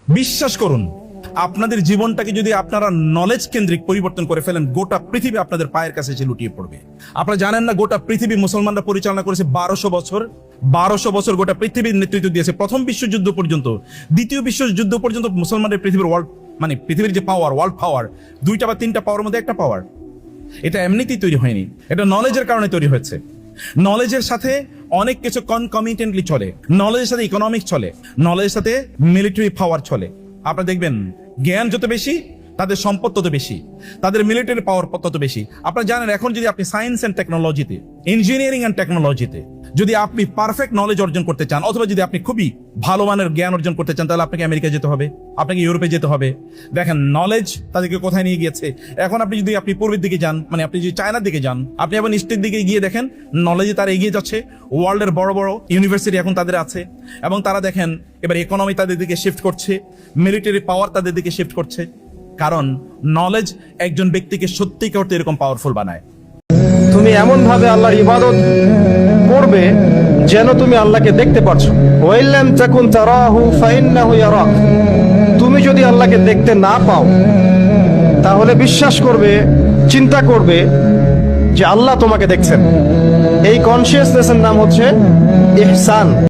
বিশ্বাস করুন, আপনাদের জীবনটাকে যদি আপনারা নলেজ কেন্দ্রিক পরিবর্তন করে ফেলেন, গোটা পৃথিবী আপনাদের পায়ের কাছে এসে লুটিয়ে পড়বে। আপনারা জানেন না, গোটা পৃথিবী মুসলমানরা পরিচালনা করেছে 1200 বছর। 1200 বছর গোটা পৃথিবীর নেতৃত্ব দিয়েছে। প্রথম বিশ্বযুদ্ধ পর্যন্ত, দ্বিতীয় বিশ্বযুদ্ধ পর্যন্ত মুসলমানদের পৃথিবীর পৃথিবীর যে পাওয়ার, ওয়ার্ল্ড পাওয়ার, 2টা বা 3টা পাওয়ার মধ্যে একটা পাওয়ার। এটা এমনিতেই তৈরি হয়নি, এটা নলেজের কারণে তৈরি হয়েছে। নলেজের সাথে অনেক কিছু কনকমিটেন্টলি চলে। নলেজের সাথে ইকোনমিক্স চলে, নলেজের সাথে মিলিটারি পাওয়ার চলে। আপনারা দেখবেন, জ্ঞান যত বেশি, তাদের সম্পদ তত বেশি, তাদের মিলিটারি পাওয়ার তত বেশি। আপনারা জানেন, এখন যদি আপনি সায়েন্স অ্যান্ড টেকনোলজিতে, ইঞ্জিনিয়ারিং অ্যান্ড টেকনোলজিতে যদি আপনি পারফেক্ট নলেজ অর্জন করতে চান, অথবা যদি আপনি খুবই ভালো মানের জ্ঞান অর্জন করতে চান, তাহলে আপনাকে আমেরিকা যেতে হবে, আপনাকে ইউরোপে যেতে হবে। দেখেন নলেজ তাদেরকে কোথায় নিয়ে গিয়েছে। এখন আপনি পূর্বের দিকে যান, মানে আপনি যদি চায়নার দিকে যান, আপনি এখন ইস্টের দিকে গিয়ে দেখেন নলেজে তারা এগিয়ে যাচ্ছে। ওয়ার্ল্ডের বড় বড় ইউনিভার্সিটি এখন তাদের আছে, এবং তারা দেখেন এবার ইকোনমি তাদের দিকে শিফট করছে, মিলিটারি পাওয়ার তাদের দিকে শিফট করছে। কারণ নলেজ একজন ব্যক্তিকে সত্যিকার অর্থে এরকম পাওয়ারফুল বানায়। তুমি এমন ভাবে আল্লাহর ইবাদত করবে যেন তুমি আল্লাহকে দেখতে পারছো। ওয়াইল্লাম তাকুন তারাহু ফাইন্নাহু ইয়ারাক। তুমি যদি আল্লাহকে দেখতে না পাও, তাহলে বিশ্বাস করবে, চিন্তা করবে যে আল্লাহ তোমাকে দেখছেন। এই কনসিয়াসনেসের নাম হচ্ছে ইহসান।